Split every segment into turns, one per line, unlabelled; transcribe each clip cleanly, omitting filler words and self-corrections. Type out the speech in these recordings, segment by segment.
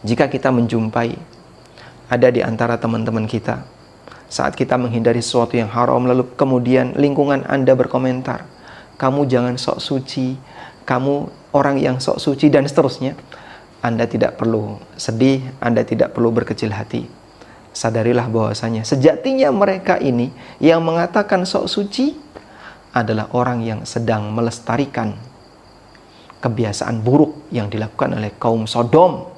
Jika kita menjumpai ada di antara teman-teman kita, saat kita menghindari sesuatu yang haram, lalu kemudian lingkungan Anda berkomentar, kamu jangan sok suci, kamu orang yang sok suci, dan seterusnya, Anda tidak perlu sedih, Anda tidak perlu berkecil hati. Sadarilah bahwasanya sejatinya mereka ini yang mengatakan sok suci adalah orang yang sedang melestarikan kebiasaan buruk yang dilakukan oleh kaum Sodom,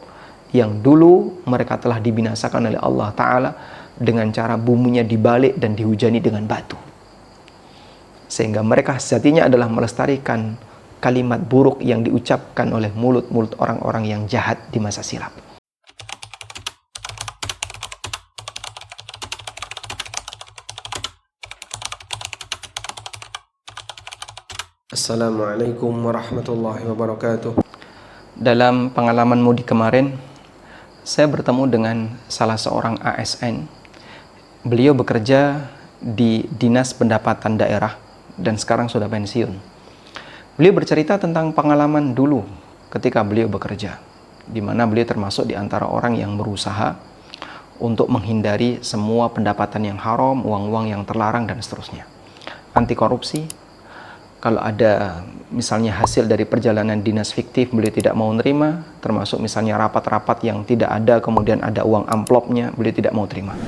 yang dulu mereka telah dibinasakan oleh Allah Ta'ala dengan cara buminya dibalik dan dihujani dengan batu. Sehingga mereka sejatinya adalah melestarikan kalimat buruk yang diucapkan oleh mulut-mulut orang-orang yang jahat di masa silam.
Assalamualaikum warahmatullahi wabarakatuh.
Dalam pengalaman mudik kemarin, saya bertemu dengan salah seorang ASN. Beliau bekerja di Dinas Pendapatan Daerah dan sekarang sudah pensiun. Beliau bercerita tentang pengalaman dulu ketika beliau bekerja, di mana beliau termasuk di antara orang yang berusaha untuk menghindari semua pendapatan yang haram, uang-uang yang terlarang, dan seterusnya. Anti korupsi. Kalau ada misalnya hasil dari perjalanan dinas fiktif, beliau tidak mau terima, termasuk misalnya rapat-rapat yang tidak ada, kemudian ada uang amplopnya, beliau tidak mau terima.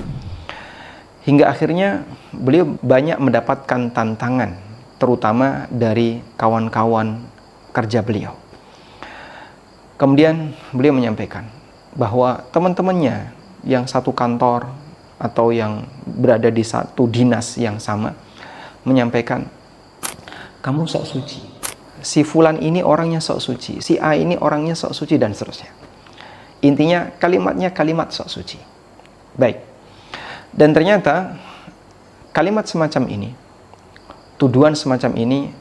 Hingga akhirnya beliau banyak mendapatkan tantangan, terutama dari kawan-kawan kerja beliau. Kemudian beliau menyampaikan bahwa teman-temannya yang satu kantor atau yang berada di satu dinas yang sama menyampaikan, kamu sok suci, si fulan ini orangnya sok suci, si A ini orangnya sok suci, dan seterusnya. Intinya kalimatnya kalimat sok suci. Baik. Dan ternyata kalimat semacam ini, tuduhan semacam ini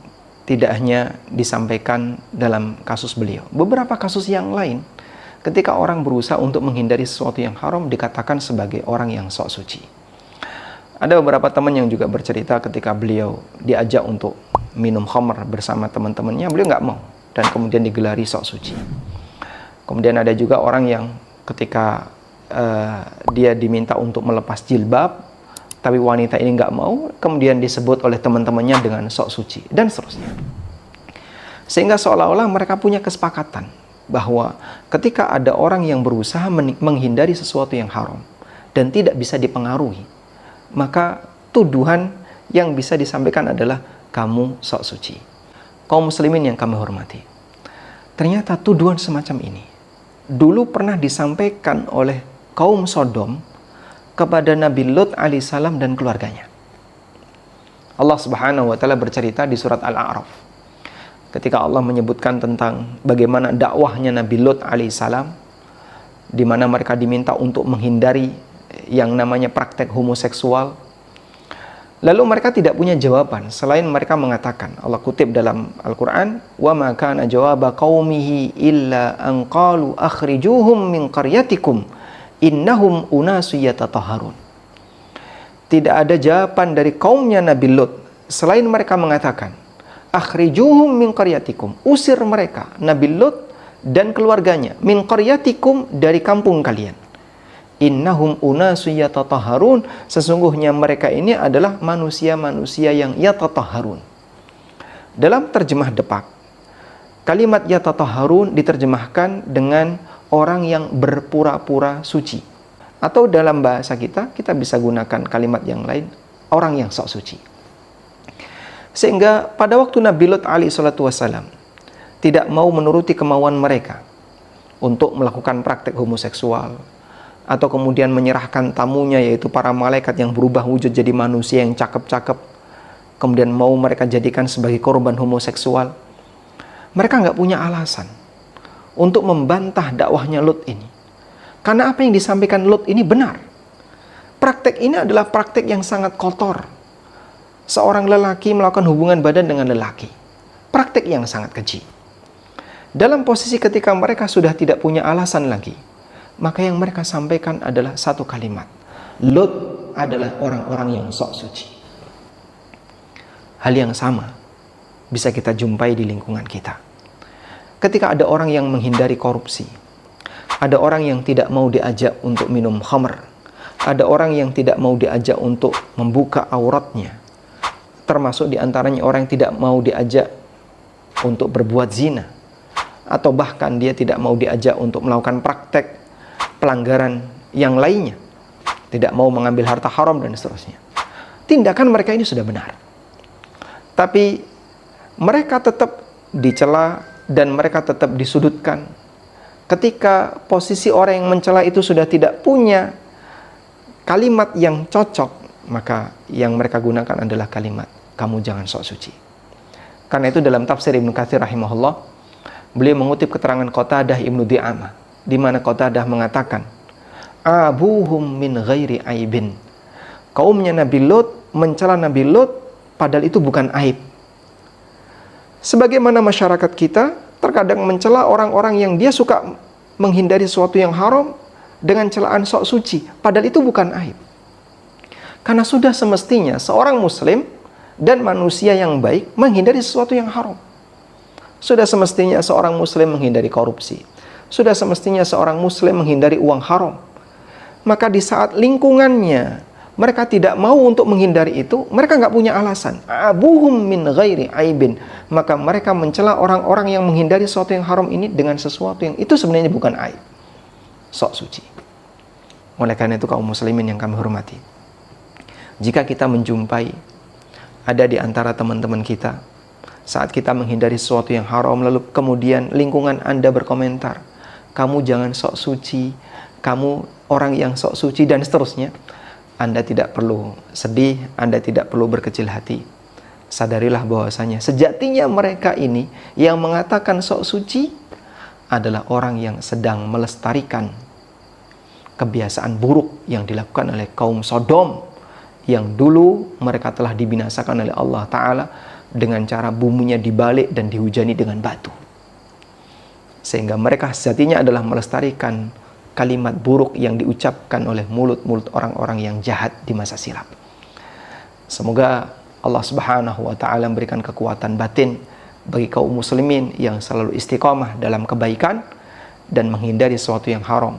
tidak hanya disampaikan dalam kasus beliau. Beberapa kasus yang lain, ketika orang berusaha untuk menghindari sesuatu yang haram, dikatakan sebagai orang yang sok suci. Ada beberapa teman yang juga bercerita ketika beliau diajak untuk minum khamr bersama teman-temannya, beliau nggak mau, dan kemudian digelari sok suci. Kemudian ada juga orang yang ketika dia diminta untuk melepas jilbab, tapi wanita ini nggak mau, kemudian disebut oleh teman-temannya dengan sok suci, dan seterusnya. Sehingga seolah-olah mereka punya kesepakatan bahwa ketika ada orang yang berusaha menghindari sesuatu yang haram dan tidak bisa dipengaruhi, maka tuduhan yang bisa disampaikan adalah kamu sok suci. Kaum muslimin yang kami hormati, ternyata tuduhan semacam ini dulu pernah disampaikan oleh kaum Sodom kepada Nabi Lut alaihissalam dan keluarganya. Allah Subhanahu wa taala bercerita di surat Al-A'raf ketika Allah menyebutkan tentang bagaimana dakwahnya Nabi Lut alaihissalam, di mana mereka diminta untuk menghindari yang namanya praktek homoseksual. Lalu mereka tidak punya jawaban selain mereka mengatakan, Allah kutip dalam Al-Quran, wa ma kana jawaba qaumihi illa an qalu akhrijuhum min qaryatikum innahum unasu yatatahharun. Tidak ada jawaban dari kaumnya Nabi Lut selain mereka mengatakan, akhrijuhum min qaryatikum, usir mereka Nabi Lut dan keluarganya, min qaryatikum, dari kampung kalian. Innahum unasu yatatahharun, sesungguhnya mereka ini adalah manusia-manusia yang yatatahharun. Dalam terjemah Depak, kalimat yatatahharun diterjemahkan dengan orang yang berpura-pura suci. Atau dalam bahasa kita bisa gunakan kalimat yang lain, orang yang sok suci. Sehingga pada waktu Nabi Lut alaihi salatu wassalam tidak mau menuruti kemauan mereka untuk melakukan praktek homoseksual, atau kemudian menyerahkan tamunya, yaitu para malaikat yang berubah wujud jadi manusia yang cakep-cakep, kemudian mau mereka jadikan sebagai korban homoseksual, mereka nggak punya alasan untuk membantah dakwahnya Lut ini. Karena apa yang disampaikan Lut ini benar. Praktek ini adalah praktek yang sangat kotor. Seorang lelaki melakukan hubungan badan dengan lelaki. Praktek yang sangat keji. Dalam posisi ketika mereka sudah tidak punya alasan lagi, maka yang mereka sampaikan adalah satu kalimat, Lut adalah orang-orang yang sok suci. Hal yang sama bisa kita jumpai di lingkungan kita. Ketika ada orang yang menghindari korupsi, Ada orang yang tidak mau diajak untuk minum khamr. Ada orang yang tidak mau diajak untuk membuka auratnya. Termasuk diantaranya orang yang tidak mau diajak untuk berbuat zina. Atau bahkan dia tidak mau diajak untuk melakukan praktek pelanggaran yang lainnya. Tidak mau mengambil harta haram dan seterusnya. Tindakan mereka ini sudah benar. Tapi mereka tetap dicela dan mereka tetap disudutkan. Ketika posisi orang yang mencela itu sudah tidak punya kalimat yang cocok, maka yang mereka gunakan adalah kalimat, kamu jangan sok suci. Karena itu dalam tafsir Ibnu Katsir rahimahullah, beliau mengutip keterangan Qatadah Ibnu Di'amah, di mana Qatadah mengatakan, abuhum min ghairi aibin. Kaumnya Nabi Lut mencela Nabi Lut, padahal itu bukan aib. Sebagaimana masyarakat kita terkadang mencela orang-orang yang dia suka menghindari sesuatu yang haram dengan celaan sok suci, padahal itu bukan aib. Karena sudah semestinya seorang muslim dan manusia yang baik menghindari sesuatu yang haram. Sudah semestinya seorang muslim menghindari korupsi. Sudah semestinya seorang muslim menghindari uang haram. Maka di saat lingkungannya mereka tidak mau untuk menghindari itu, mereka nggak punya alasan. Abuhum min ghairi aibin. Maka mereka mencela orang-orang yang menghindari sesuatu yang haram ini dengan sesuatu yang itu sebenarnya bukan aib. Sok suci. Oleh karena itu kaum muslimin yang kami hormati, jika kita menjumpai ada di antara teman-teman kita, saat kita menghindari sesuatu yang haram, lalu kemudian lingkungan Anda berkomentar, kamu jangan sok suci, kamu orang yang sok suci dan seterusnya, Anda tidak perlu sedih, Anda tidak perlu berkecil hati. Sadarilah bahwasanya sejatinya mereka ini yang mengatakan sok suci adalah orang yang sedang melestarikan kebiasaan buruk yang dilakukan oleh kaum Sodom, yang dulu mereka telah dibinasakan oleh Allah Ta'ala dengan cara buminya dibalik dan dihujani dengan batu. Sehingga mereka sejatinya adalah melestarikan kalimat buruk yang diucapkan oleh mulut-mulut orang-orang yang jahat di masa silam. Semoga Allah Subhanahu wa Ta'ala memberikan kekuatan batin bagi kaum muslimin yang selalu istiqamah dalam kebaikan dan menghindari sesuatu yang haram,